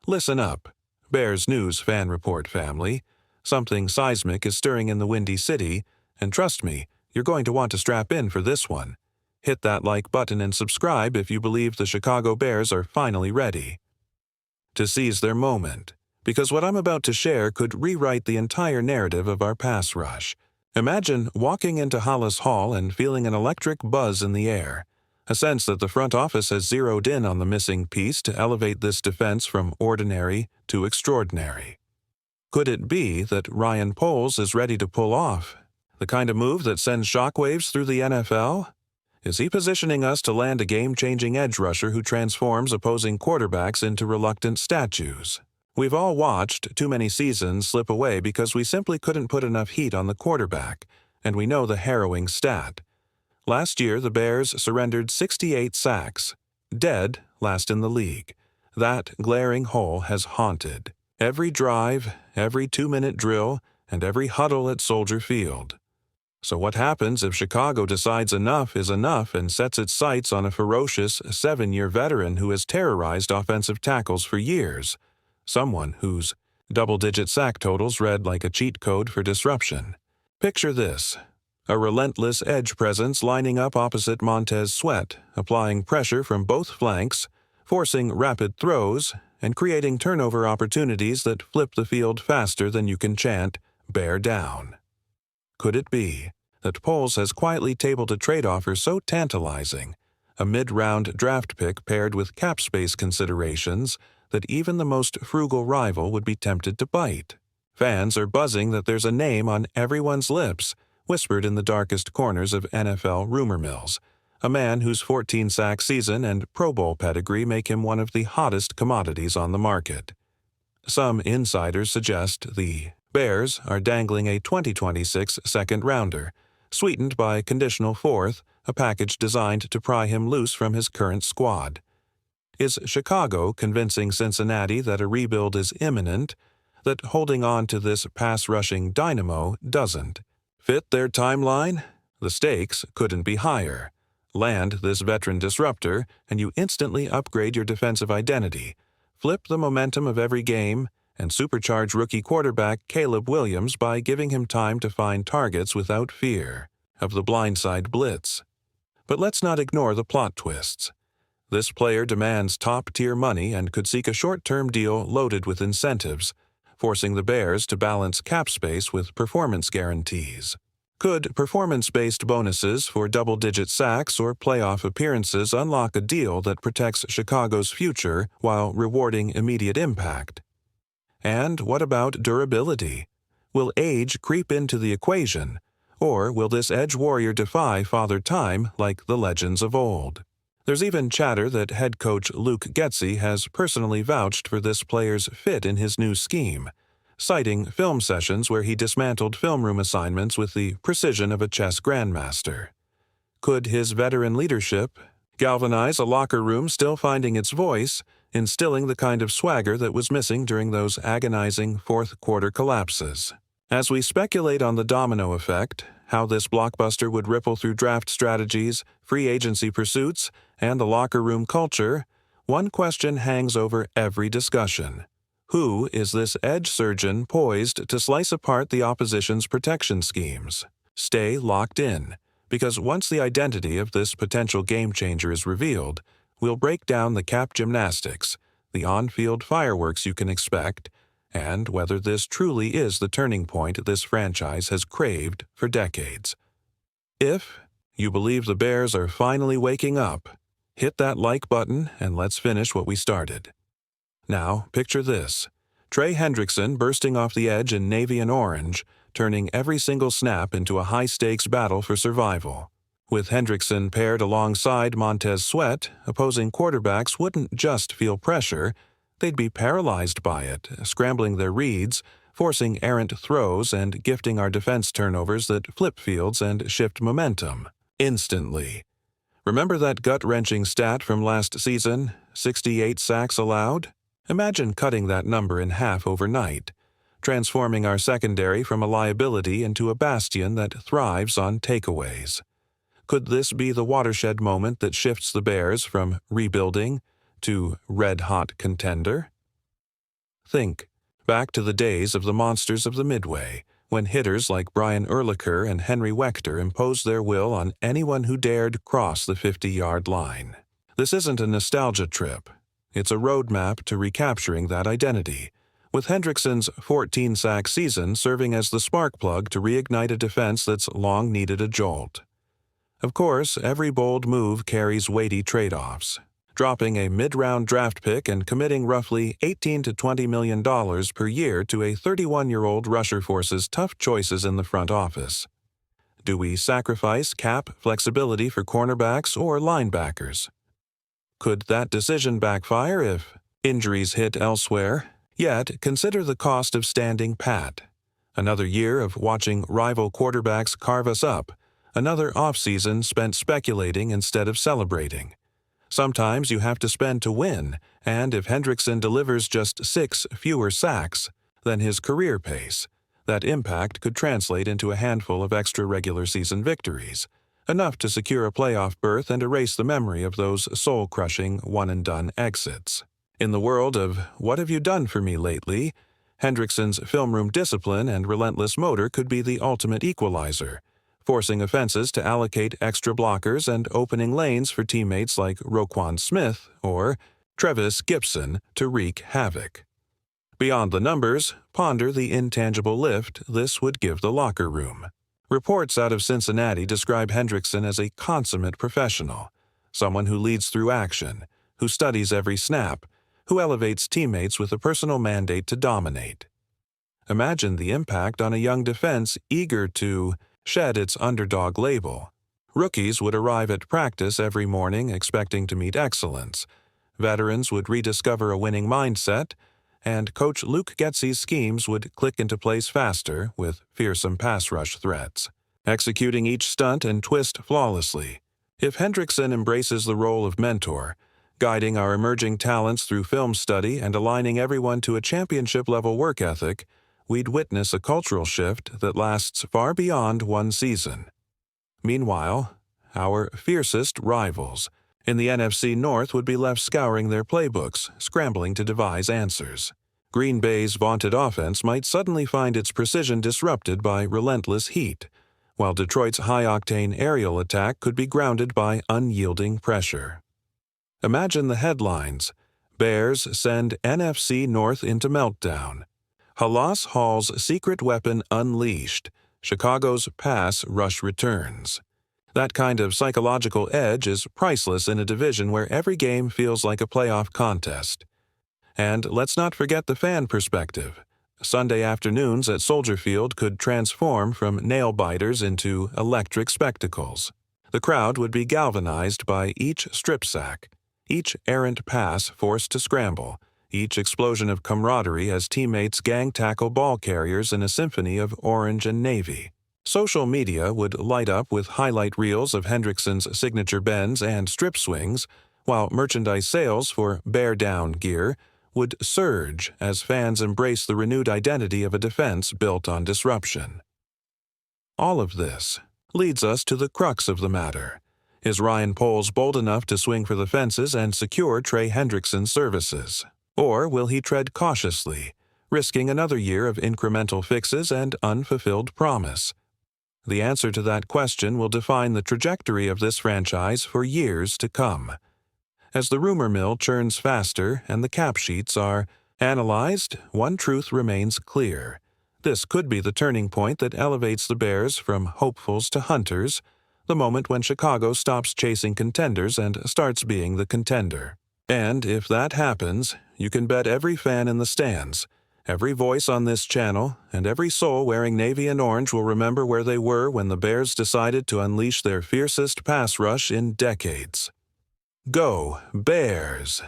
Listen up, Bears News Fan Report family. Something seismic is stirring in the Windy City, and trust me, you're going to want to strap in for this one. Hit that like button and subscribe if you believe the Chicago Bears are finally ready to seize their moment, because what I'm about to share could rewrite the entire narrative of our pass rush. Imagine walking into Hollis Hall and feeling an electric buzz in the air, a sense that the front office has zeroed in on the missing piece to elevate this defense from ordinary to extraordinary. Could it be that Ryan Poles is ready to pull off the kind of move that sends shockwaves through the NFL? Is he positioning us to land a game-changing edge rusher who transforms opposing quarterbacks into reluctant statues? We've all watched too many seasons slip away because we simply couldn't put enough heat on the quarterback, and we know the harrowing stat. Last year, the Bears surrendered 68 sacks, dead last in the league. That glaring hole has haunted every drive, every 2-minute drill, and every huddle at Soldier Field. So what happens if Chicago decides enough is enough and sets its sights on a ferocious 7-year veteran who has terrorized offensive tackles for years? Someone whose double-digit sack totals read like a cheat code for disruption. Picture this: a relentless edge presence lining up opposite Montez Sweat, applying pressure from both flanks, forcing rapid throws, and creating turnover opportunities that flip the field faster than you can chant, "Bear down." Could it be that Poles has quietly tabled a trade offer so tantalizing, a mid-round draft pick paired with cap space considerations, that even the most frugal rival would be tempted to bite? Fans are buzzing that there's a name on everyone's lips, whispered in the darkest corners of NFL rumor mills, a man whose 14-sack season and Pro Bowl pedigree make him one of the hottest commodities on the market. Some insiders suggest the Bears are dangling a 2026 second-rounder, sweetened by a conditional fourth, a package designed to pry him loose from his current squad. Is Chicago convincing Cincinnati that a rebuild is imminent, that holding on to this pass-rushing dynamo doesn't fit their timeline? The stakes couldn't be higher. Land this veteran disruptor, and you instantly upgrade your defensive identity, flip the momentum of every game, and supercharge rookie quarterback Caleb Williams by giving him time to find targets without fear of the blindside blitz. But let's not ignore the plot twists. This player demands top-tier money and could seek a short-term deal loaded with incentives, forcing the Bears to balance cap space with performance guarantees. Could performance-based bonuses for double-digit sacks or playoff appearances unlock a deal that protects Chicago's future while rewarding immediate impact? And what about durability? Will age creep into the equation, or will this edge warrior defy Father Time like the legends of old? There's even chatter that head coach Luke Getsy has personally vouched for this player's fit in his new scheme, citing film sessions where he dismantled film room assignments with the precision of a chess grandmaster. Could his veteran leadership galvanize a locker room still finding its voice, instilling the kind of swagger that was missing during those agonizing fourth-quarter collapses? As we speculate on the domino effect, how this blockbuster would ripple through draft strategies, free agency pursuits, and the locker room culture, one question hangs over every discussion. Who is this edge surgeon poised to slice apart the opposition's protection schemes? Stay locked in, because once the identity of this potential game-changer is revealed, we'll break down the cap gymnastics, the on-field fireworks you can expect, and whether this truly is the turning point this franchise has craved for decades. If you believe the Bears are finally waking up, hit that like button and let's finish what we started. Now, picture this: Trey Hendrickson bursting off the edge in navy and orange, turning every single snap into a high-stakes battle for survival. With Hendrickson paired alongside Montez Sweat, opposing quarterbacks wouldn't just feel pressure, they'd be paralyzed by it, scrambling their reads, forcing errant throws, and gifting our defense turnovers that flip fields and shift momentum instantly. Remember that gut-wrenching stat from last season, 68 sacks allowed? Imagine cutting that number in half overnight, transforming our secondary from a liability into a bastion that thrives on takeaways. Could this be the watershed moment that shifts the Bears from rebuilding to red-hot contender? Think back to the days of the monsters of the Midway, when hitters like Brian Urlacher and Henry Wechter imposed their will on anyone who dared cross the 50-yard line. This isn't a nostalgia trip. It's a roadmap to recapturing that identity, with Hendrickson's 14-sack season serving as the spark plug to reignite a defense that's long needed a jolt. Of course, every bold move carries weighty trade-offs. Dropping a mid-round draft pick and committing roughly $18 to $20 million per year to a 31-year-old rusher forces tough choices in the front office. Do we sacrifice cap flexibility for cornerbacks or linebackers? Could that decision backfire if injuries hit elsewhere? Yet, consider the cost of standing pat. Another year of watching rival quarterbacks carve us up, another offseason spent speculating instead of celebrating. Sometimes you have to spend to win, and if Hendrickson delivers just 6 fewer sacks than his career pace, that impact could translate into a handful of extra regular season victories, enough to secure a playoff berth and erase the memory of those soul-crushing one-and-done exits. In the world of "what have you done for me lately?", Hendrickson's film room discipline and relentless motor could be the ultimate equalizer, forcing offenses to allocate extra blockers and opening lanes for teammates like Roquan Smith or Trevis Gipson to wreak havoc. Beyond the numbers, ponder the intangible lift this would give the locker room. Reports out of Cincinnati describe Hendrickson as a consummate professional, someone who leads through action, who studies every snap, who elevates teammates with a personal mandate to dominate. Imagine the impact on a young defense eager to shed its underdog label. Rookies would arrive at practice every morning expecting to meet excellence. Veterans would rediscover a winning mindset, and Coach Luke Getzey's schemes would click into place faster with fearsome pass rush threats, executing each stunt and twist flawlessly. If Hendrickson embraces the role of mentor, guiding our emerging talents through film study and aligning everyone to a championship-level work ethic, we'd witness a cultural shift that lasts far beyond one season. Meanwhile, our fiercest rivals in the NFC North would be left scouring their playbooks, scrambling to devise answers. Green Bay's vaunted offense might suddenly find its precision disrupted by relentless heat, while Detroit's high-octane aerial attack could be grounded by unyielding pressure. Imagine the headlines: Bears send NFC North into meltdown. Halas Hall's secret weapon unleashed. Chicago's pass rush returns. That kind of psychological edge is priceless in a division where every game feels like a playoff contest. And let's not forget the fan perspective. Sunday afternoons at Soldier Field could transform from nail-biters into electric spectacles. The crowd would be galvanized by each strip sack, each errant pass forced to scramble, each explosion of camaraderie as teammates gang tackle ball carriers in a symphony of orange and navy. Social media would light up with highlight reels of Hendrickson's signature bends and strip swings, while merchandise sales for bear down gear would surge as fans embrace the renewed identity of a defense built on disruption. All of this leads us to the crux of the matter. Is Ryan Poles bold enough to swing for the fences and secure Trey Hendrickson's services? Or will he tread cautiously, risking another year of incremental fixes and unfulfilled promise? The answer to that question will define the trajectory of this franchise for years to come. As the rumor mill churns faster and the cap sheets are analyzed, one truth remains clear. This could be the turning point that elevates the Bears from hopefuls to hunters, the moment when Chicago stops chasing contenders and starts being the contender. And if that happens, you can bet every fan in the stands, every voice on this channel, and every soul wearing navy and orange will remember where they were when the Bears decided to unleash their fiercest pass rush in decades. Go, Bears!